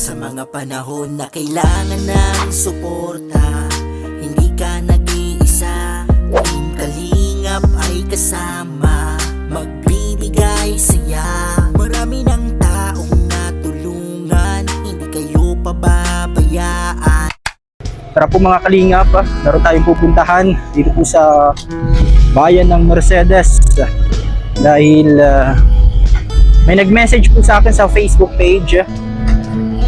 Sa mga panahon na kailangan ng suporta, hindi ka nag-iisa. Team Kalingap ay kasama, magbibigay saya. Marami ng taong natulungan, hindi kayo pababayaan. Tara po mga Kalingap, meron tayong pupuntahan dito po sa bayan ng Mercedes. Dahil may nag-message po sa akin sa Facebook page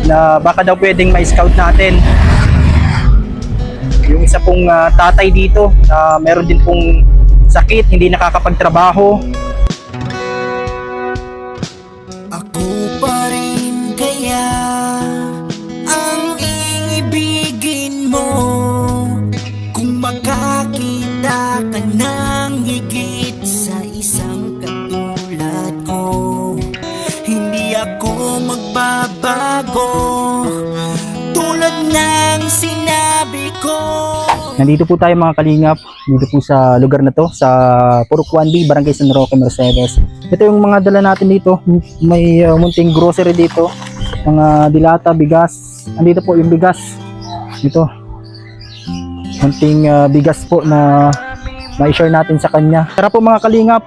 na baka daw pwedeng ma-scout natin yung isa pong tatay dito na meron din pong sakit, hindi nakakapagtrabaho. Ako pa rin kaya ang iibigin mo, kung makakita ka ng higit sa isang katulad ko. Hindi ako magbabago tulad ng sinabi ko. Nandito po tayo mga Kalingap, dito po sa lugar na to, sa Purok 1B, Barangay San Roque, Mercedes. Ito yung mga dala natin dito, may munting grocery dito, mga dilata, bigas. Andito po yung bigas, ito, munting bigas po na ma-share natin sa kanya. Tara po mga Kalingap,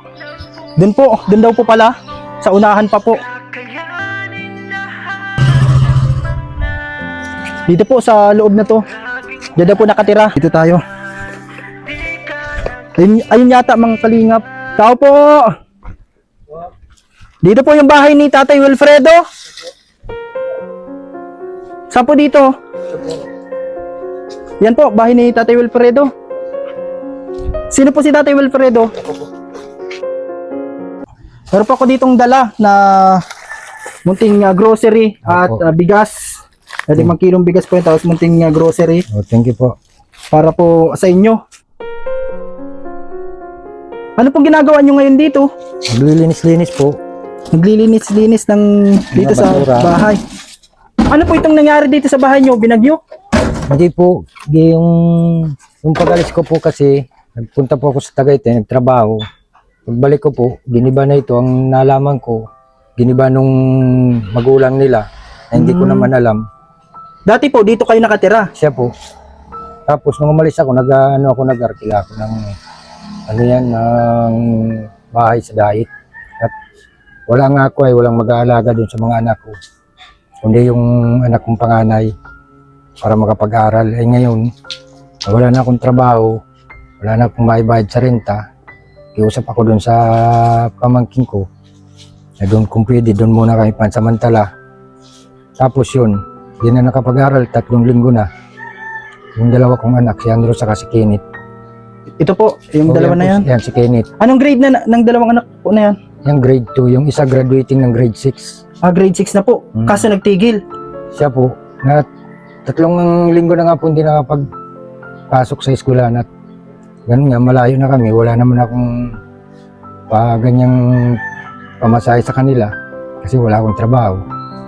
dun daw po pala, sa unahan pa po. Dito po sa loob na to, diyan po nakatira. Dito tayo. Ayun yata mga Kalingap. Tao po. Dito po yung bahay ni Tatay Wilfredo. Saan po dito? Yan po, bahay ni Tatay Wilfredo. Sino po si Tatay Wilfredo? Meron po ako ditong dala na munting grocery at bigas. 5 kilong bigas po yun, tapos munting grocery. Oh, thank you po. Para po sa inyo. Ano pong ginagawa nyo ngayon dito? Naglilinis-linis po. Naglilinis-linis ng dito sa basura. bahay. Ano po itong nangyari dito sa bahay nyo? Binagyo? Hindi po, yung pag-alis ko po kasi, nagpunta po ako sa Tagaytay, nagtrabaho. Pagbalik ko po, giniba na ito. Ang nalaman ko, giniba nung magulang nila, na hindi ko naman alam. Dati po, dito kayo nakatira. Siya po. Tapos nung umalis ako, nag-arkila ako ng ng bahay sa dait. At wala nga ako walang mag-aalaga dun sa mga anak ko. Kundi yung anak kong panganay para makapag-aral. Eh ngayon, wala na akong trabaho, wala na akong maibayad sa renta. Kiusap ako dun sa pamangkin ko na doon kung pwede, doon muna kami pansamantala. Tapos yun, di na nakapag-aral, 3 linggo na. Yung dalawa kong anak, si Andrew saka si Kenneth. Ito po, yung dalawa na yan. Yan, si Kenneth. Anong grade na ng dalawang anak po na yan? Yung grade 2, yung isa graduating ng grade 6. Grade 6 na po. Kaso nagtigil. Siya po, na 3 linggo na nga po hindi nakapagpasok sa eskwelahan at ganun nga, malayo na kami. Wala naman akong ganyang pamasahe sa kanila kasi wala akong trabaho.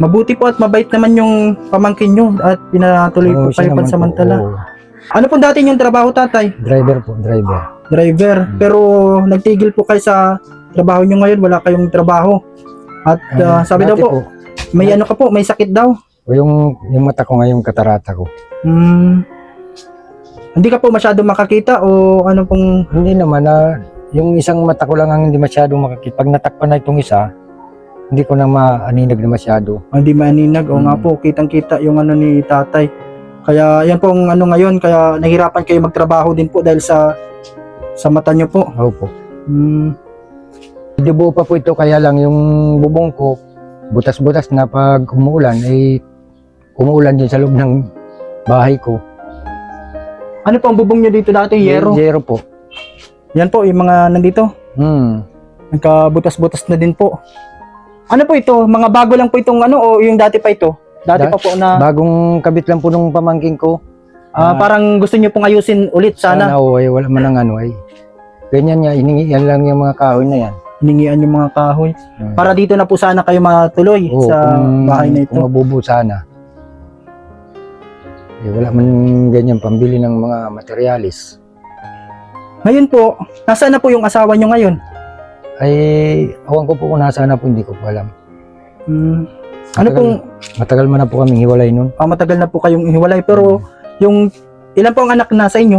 Mabuti po at mabait naman yung pamangkin nyo at pinatuloy po kayo pansamantala. Ano po dati yung trabaho, tatay? Driver po, driver. Driver. Pero nagtigil po kayo sa trabaho nyo ngayon, wala kayong trabaho. At sabi daw po, may ano ka po, may sakit daw. O yung mata ko ngayon, katarata ko. Hindi ka po masyado makakita o ano pong... Hindi naman, yung isang mata ko lang ang hindi masyado makakita. Pag natakpan na itong isa, hindi ko na maaninag na masyado. Hindi maaninag. O nga po, kitang-kita yung ano ni tatay. Kaya yan pong ano ngayon, kaya nahirapan kayo magtrabaho din po dahil sa mata nyo po. Opo. Dubo pa po ito, kaya lang yung bubong ko, butas-butas na pag umuulan, umuulan din sa loob ng bahay ko. Ano po ang bubong nyo dito dati? Yero? Yero po. Yan po, yung mga nandito. Nagkabutas-butas na din po. Ano po ito? Mga bago lang po itong ano o yung dati pa ito? Dati pa po na... Bagong kabit lang po nung pamangking ko. Parang gusto nyo pong ayusin ulit sana. Wala man ang ganyan niya, iningian lang yung mga kahoy na yan. Hiningian yung mga kahoy. Para dito na po sana kayo matuloy sa bahay na ito. Kung mabubo sana. Wala man ganyan pambili ng mga materialis. Ngayon po, nasaan na po yung asawa nyo ngayon? Ay, awan ko po kung nasaan na po, hindi ko po alam. Ano pong, Matagal man na po kaming hiwalay nun. matagal na po kayong hiwalay, pero yung, ilan po ang anak na sa inyo?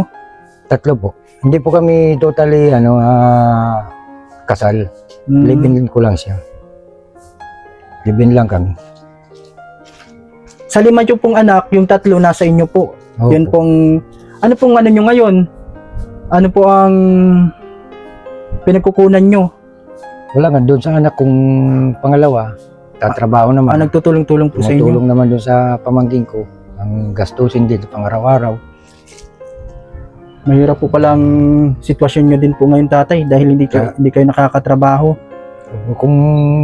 3 po. Hindi po kami totally kasal. Hmm. Live-in ko lang siya. Live-in lang kami. Sa 5 nyo pong anak, yung 3 nasa inyo po. Opo. Yun pong, ano pong ano nyo ngayon? Ano po ang pinagkukunan nyo? Wala nga, doon sa anak kong pangalawa, tatrabaho naman. Nagtutulong-tulong po sa inyo? Tumutulong naman doon sa pamangkin ko. Ang gastusin din pang araw-araw. Mahirap po palang sitwasyon nyo din po ngayon, tatay, dahil hindi kayo nakakatrabaho. Kung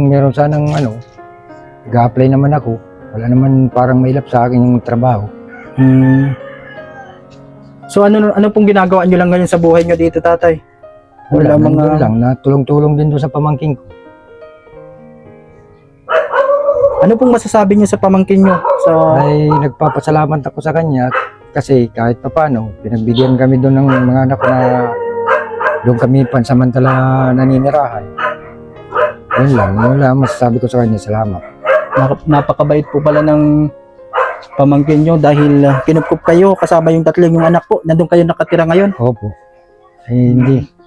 meron sanang nag-a-apply naman ako, wala naman parang mailap sa akin yung trabaho. Hmm. So ano pong ginagawa nyo lang ngayon sa buhay nyo dito, tatay? Wala, nandun lang, na tulong-tulong din doon sa pamangkin ko. Ano pong masasabi nyo sa pamangkin nyo? Ay nagpapasalamat ako sa kanya kasi kahit papano, pinagbigyan kami doon ng mga anak ko na doon kami pansamantala naninirahan. Yun lang masasabi ko sa kanya, salamat. Napakabait po pala ng pamangkin nyo dahil kinupkup kayo kasama yung 3 yung anak po. Nandun kayo nakatira ngayon. Opo. Ay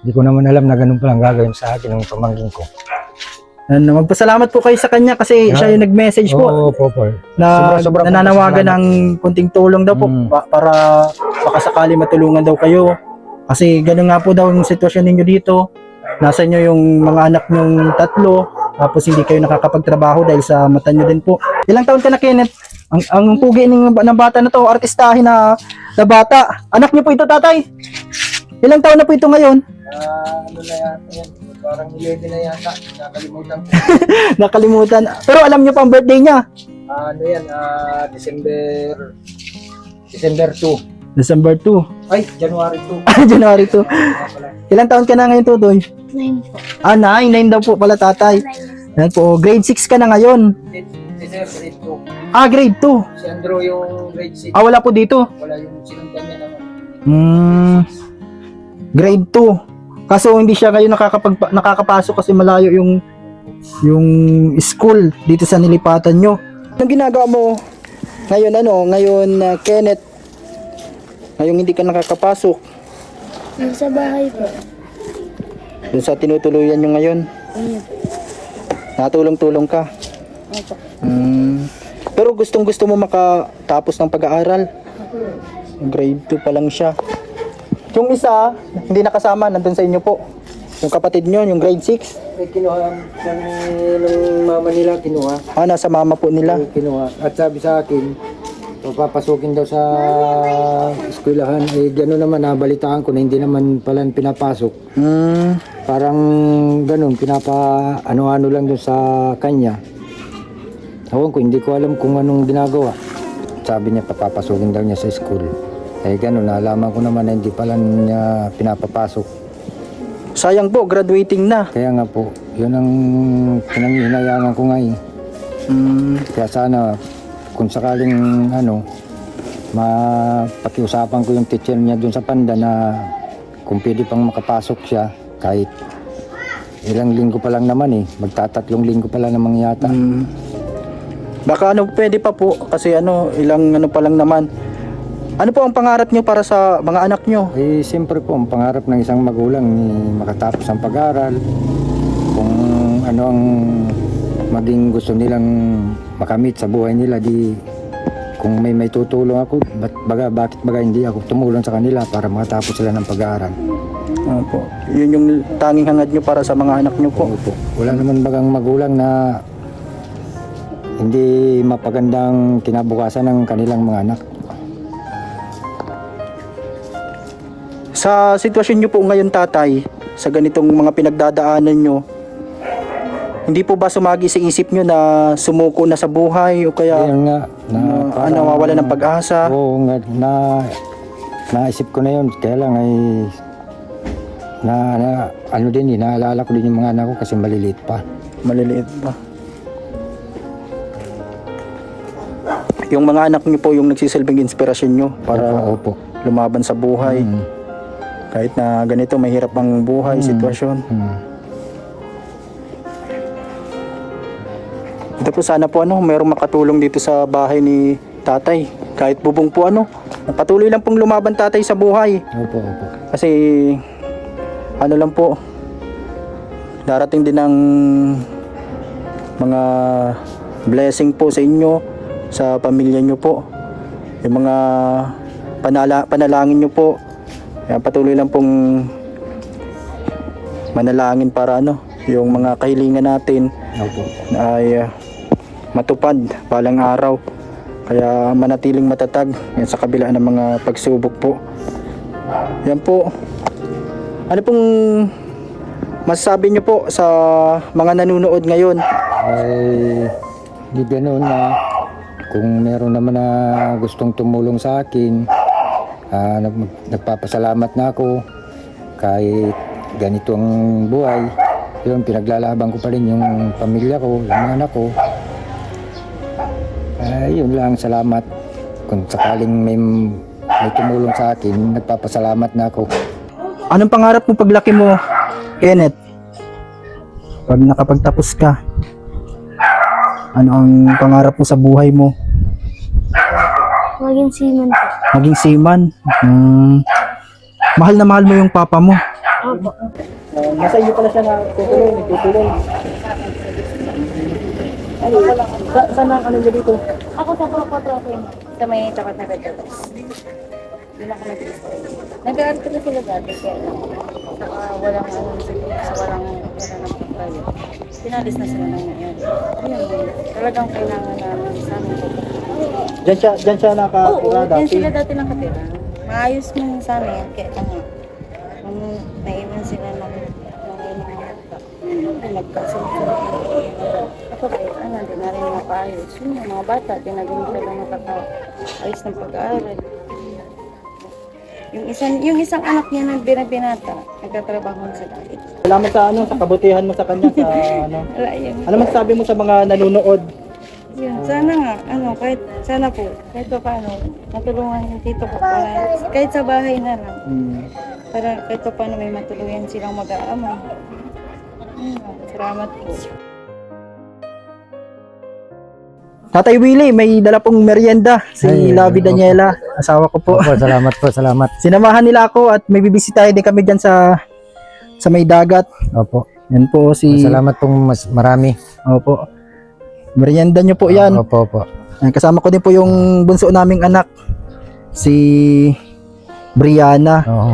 hindi ko naman alam na ganun palang gagawin sa akin ng pamangkin ko. Magpasalamat po kayo sa kanya kasi siya yung nag-message po Opo. na Sobra nananawagan ng kunting tulong daw po para baka sakali matulungan daw kayo. Kasi gano'n nga po daw yung sitwasyon ninyo dito. Nasa inyo yung mga anak nyong 3, tapos hindi kayo nakakapagtrabaho dahil sa mata nyo din po. Ilang taon ka na, Kenneth? Ang pugi ng bata na to, artistahin na bata. Anak niyo po ito, tatay? Ilang taon na po ito ngayon? Ano na yata yan? Parang 11 na yata. Nakalimutan ko. Nakalimutan. Pero alam niyo pa ang birthday niya? Ano yan? December 2. December 2. Ay, January 2. January 2. Ilang taon ka na ngayon, Tutoy? 9 po. 9 daw po pala, tatay. Yan po, grade 6 ka na ngayon. December 2. Grade 2. Si Andrew yung grade 6. Wala po dito. Wala yung sinundan niya naman. Grade 2. Kaso hindi siya ngayon nakakapasok kasi malayo yung school dito sa nilipatan nyo. Anong ginagawa mo ngayon, Kenneth? Ngayong hindi ka nakakapasok. Nasa bahay po. Doon sa tinutuluyan nyo ngayon. Ayun. Natulong-tulong ka. Opo. Pero gustong-gusto mo makatapos ng pag-aaral. Grade 2 pa lang siya. Yung isa, hindi nakasama, nandun sa inyo po. Yung kapatid nyo, yung grade 6. Ay, kinuha ng mama nila, kinuha. Nasa mama po nila. Kinuha. At sabi sa akin, papapasukin daw sa eskwelahan. Eh, gano'n naman, nabalitaan ko na hindi naman pala pinapasok. Parang gano'n, ano-ano lang doon sa kanya. Ewan ko, hindi ko alam kung anong ginagawa. Sabi niya, papapasukin daw niya sa school. Eh, gano'n, nalaman ko naman na hindi pala niya pinapapasok. Sayang po, graduating na. Kaya nga po, yun ang pinanghihinayangan ko nga eh. Kaya sana, kung sakaling mapakiusapan ko yung teacher niya dun sa Panda na kung pwede pang makapasok siya kahit ilang linggo pa lang naman eh, magtatatlong linggo pa lang namang yata. Baka pwede pa po kasi ilang pa lang naman. Ano po ang pangarap nyo para sa mga anak nyo? Eh siyempre po, ang pangarap ng isang magulang ni makatapos ang pag-aaral, kung ano ang maging gusto nilang makamit sa buhay nila, di kung may tutulong ako, bakit hindi ako tumulong sa kanila para makatapos sila ng pag-aaral. Opo. Yun yung tanging hangad nyo para sa mga anak nyo po. Opo. Wala naman bagang magulang na hindi mapagandang kinabukasan ng kanilang mga anak. Sa sitwasyon nyo po ngayon, tatay, sa ganitong mga pinagdadaanan nyo, hindi po ba sumagi sa isip nyo na sumuko na sa buhay o kaya Ayun nga, nawawala ng pag-asa? Oo nga, naisip ko na yun. Kaya lang ay naalala ko din yung mga anak ko kasi maliliit pa. Maliliit pa. Yung mga anak nyo po yung nagsisilbing inspirasyon nyo para Opo. lumaban sa buhay. Kahit na ganito, mahirap ang buhay, sitwasyon. Ito po, sana po merong makatulong dito sa bahay ni tatay. Kahit bubong po patuloy lang pong lumaban tatay sa buhay. Opo, opo. Kasi lang po, darating din ng mga blessing po sa inyo, sa pamilya nyo po. Yung mga panalangin nyo po. Kaya patuloy lang pong manalangin para yung mga kahilingan natin Opo. ay matupad balang araw. Kaya manatiling matatag yan sa kabila ng mga pagsubok po. Yan po. Ano pong masasabi nyo po sa mga nanonood ngayon? Ay, di ganoon na kung meron naman na gustong tumulong sa akin, nagpapasalamat na ako kahit ganito ang buhay. Yun, pinaglalaban ko pa rin yung pamilya ko, yung mga anak ko. Yun lang, salamat. Kung sakaling may tumulong sa akin, nagpapasalamat na ako. Anong pangarap mo paglaki mo, Kenneth? Pag nakapagtapos ka, ano ang pangarap mo sa buhay mo? Maging seaman po. Maging seaman? Mahal na mahal mo yung papa mo. Opo. Nasa iyo pala siya na nagtutulong. Ano, saan ang niya dito? Ako sa Procotrope sa may tapat na Gadalas. Doon ako nag-gusto. Nag-aaral ko na sila dati kaya saka walang walang tayo. Pinalis na sila ng ngayon. Ayun, talagang kailangan namin sa amin. Diyan siya nakatira Oo, dati. yan sila dati nakatira. Maayos mo sa amin, kaya tanga. Nung naiwan sila ng nagkasunod. Ako kayo, hindi na rin mapaayos. Yung mga bata, dinagin sila nakaka-ayos ng pag-aaral. Yung isang anak niya na binabinata, nagtatrabaho sa dahil. Salamat sa kabutihan mo sa kanya sa Wala yun. Ano masasabi mo sa mga nanonood? Yun, sana nga, kahit, sana po, kahit pa paano, matulungan yung tito ko para, kahit sa bahay na lang, para kahit pa paano may matulungan silang mag-aama. Salamat po. Tatay Willie, may dala pong merienda si Ay, Lovey Daniela, asawa ko po. Opo, salamat po, salamat. Sinamahan nila ako at may bibisitahin din kami dyan sa may dagat. Opo. Yan po si... Salamat pong marami. Opo. Merienda nyo po yan. Opo, opo. Kasama ko din po yung bunso naming anak, si Brianna. Oo.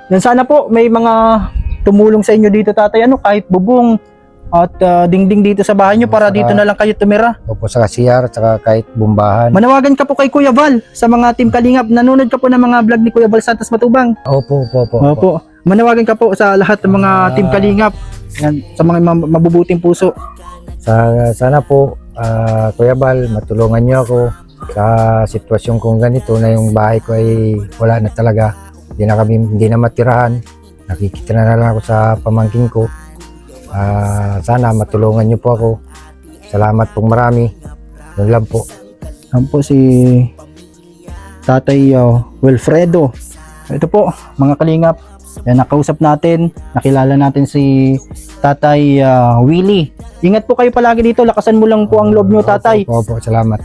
Yan, sana po may mga tumulong sa inyo dito tatay, kahit bubong at dingding dito sa bahay nyo para dito na lang kayo tumira. Opo, sa CR, saka kahit bumbahan. Manawagan ka po kay Kuya Val sa mga Team Kalingap. Nanonood ka po ng mga vlog ni Kuya Val Santos Matubang. Opo, opo, opo. Opo. Manawagan ka po sa lahat ng mga Team Kalingap. Yan, sa mga mabubuting puso. Sana po, Kuya Bal, matulungan niyo ako sa sitwasyon kong ganito na yung bahay ko ay wala na talaga. Hindi na matirahan. Nakikita na lang ako sa pamangkin ko. Sana matulungan niyo po ako. Salamat pong marami. Yun lang po. Yan po si Tatay Wilfredo. Ito po, mga Kalingap. Yan, nakausap natin, nakilala natin si Tatay Willie. Ingat po kayo palagi dito, lakasan mo lang po ang loob nyo, Tatay. Opo, salamat.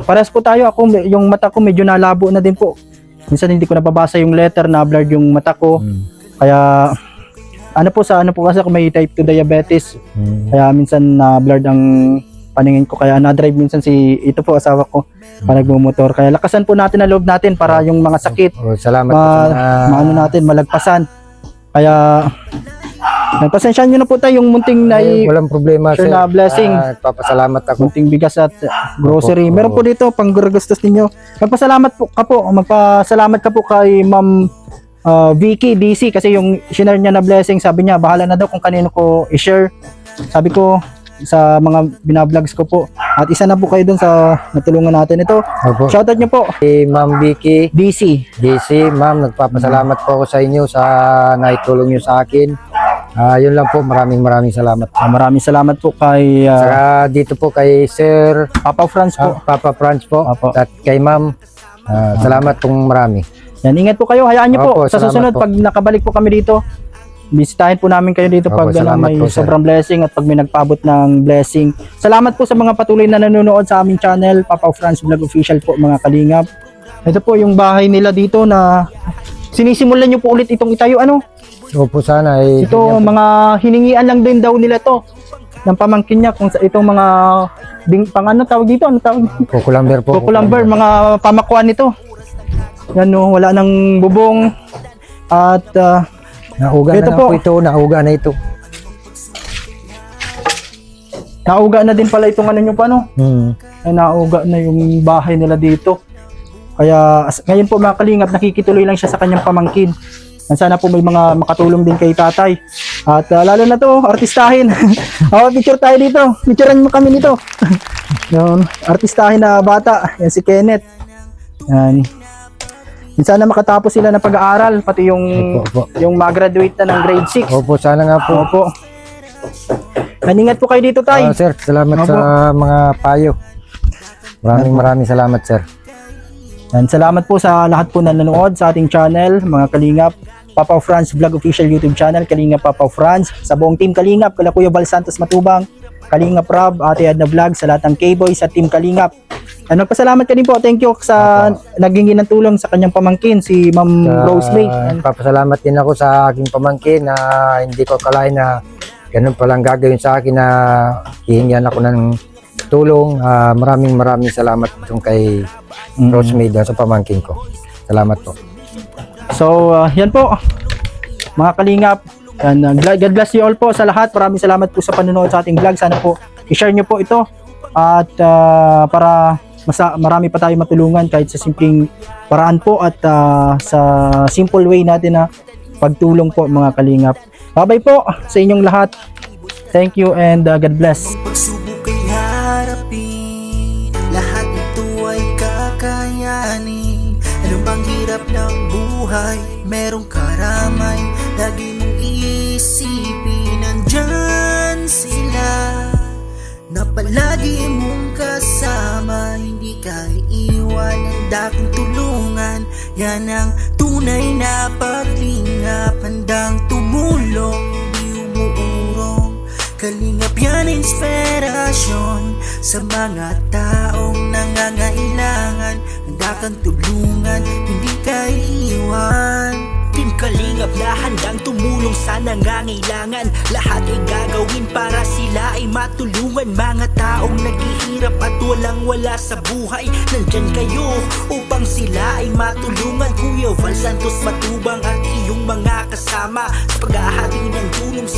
Pares po tayo, yung mata ko medyo nalabo na din po. Minsan hindi ko nababasa yung letter, na-blurred yung mata ko. Kaya ano po kasi ako may type 2 diabetes. Kaya minsan na-blurred ang paningin ko. Kaya na-drive minsan ito po asawa ko pa nagmumotor. Kaya lakasan po natin ang loob natin para yung mga sakit Salamat po sa maano natin, malagpasan. Kaya nagpasensyahan nyo na po tayo yung munting walang problema, sure sir. na blessing. Papasalamat ako. Munting bigas at grocery. Opo, Meron po dito pang gustos ninyo. Magpasalamat ka po kay Ma'am Vicky DC kasi yung share niya na blessing, sabi niya bahala na daw kung kanino ko i-share. Sabi ko sa mga binablogs ko po. At isa na po kayo dun sa natulungan natin ito. Opo. Shoutout niyo po. Ma'am Vicky DC. DC, ma'am, nagpapasalamat po ako sa inyo sa naitulong niyo sa akin. Yun lang po, maraming salamat. Maraming salamat po kay Saka dito po kay Sir Papa Franz po. Papa Franz po Opo. at kay ma'am. Salamat pong marami. Yan, ingat po kayo. Hayaan niyo po Opo, sa salamat susunod po. pag nakabalik po kami dito. bisitahin po namin kayo dito Opo, pag salamat may po, sir. sobrang blessing at pag may nagpaabot ng blessing. Salamat po sa mga patuloy na nanonood sa aming channel, Papa Franz Vlog Official po mga kalingap. Ito po yung bahay nila dito na sinisimulan nyo po ulit itong itayo. Ano? So po sana ay Ito mga hiningian lang din daw nila to ng pamangkin niya kung sa itong mga pang ano tawag dito? Ano tawag? kukulamber po. Kukulamber, mga pamakwan nito. Yan no, wala nang bubong at Nauga Ito na po. po ito, nauga na ito. nauga na din pala itong ano nyo pa no? Ay nauga na yung bahay nila dito. Kaya ngayon po mga kalingap, nakikituloy lang siya sa kanyang pamangkin. Sana po may mga makatulong din kay tatay. At lalo na to, artistahin. Picture tayo dito. Picturean mo kami nito. Yun, artistahin na bata. Yan si Kenneth. Yan. Sana makatapos sila ng pag-aaral, pati yung Opo. yung mag-graduate na ng grade 6. Opo, sana nga po. Opo. Maningat po kayo dito, tay. Sir, salamat Opo. sa mga payo. Maraming salamat, sir. Yan, salamat po sa lahat po na nanonood sa ating channel, mga kalingap. Papa Franz Vlog Official YouTube channel, Kalingap Papa Franz. Sa buong team Kalingap, kala Kuya Val Santos Matubang, Kalingap Rob, Ate Edna Vlog, sa lahat ng K-Boys at Team Kalingap. Nagpasalamat ka din po. Thank you sa naging ng tulong sa kanyang pamangkin, si Ma'am Rose May. Papasalamat din ako sa aking pamangkin na hindi ko akalain na ganun palang gagawin sa akin na hihingian ako ng tulong. Maraming salamat dun kay Rose May sa pamangkin ko. Salamat po. So, yan po. Mga kalingap, God bless you all po sa lahat. Maraming salamat po sa panonood sa ating vlog. Sana po i-share nyo po ito at para marami pa tayo matulungan kahit sa simpleng paraan po at sa simple way natin na pagtulong po mga kalingap. Bye-bye po sa inyong lahat. Thank you and God bless. Pagsubok ay harapin, lahat ito ay kakayanin. Ano bang hirap ng buhay, merong karamay, lagi mong iisipin, nandyan sila na palagi mong kasama. Hindi ka iiwan, handa kang tulungan. Yan ang tunay na paglingap, handang tumulong, di umuurong. Kalingap yan inspirasyon sa mga taong nangangailangan. Handa kang tulungan, hindi ka iiwan. Team Kalingap na handang tumulong sa nangangailangan. Lahat ay gagawin para sila ay matulungan. Mga taong naghihirap at walang-wala sa buhay, nandyan kayo upang sila ay matulungan. Kuya Val Santos Matubang at iyong mga kasama sa paghahati ng tulong.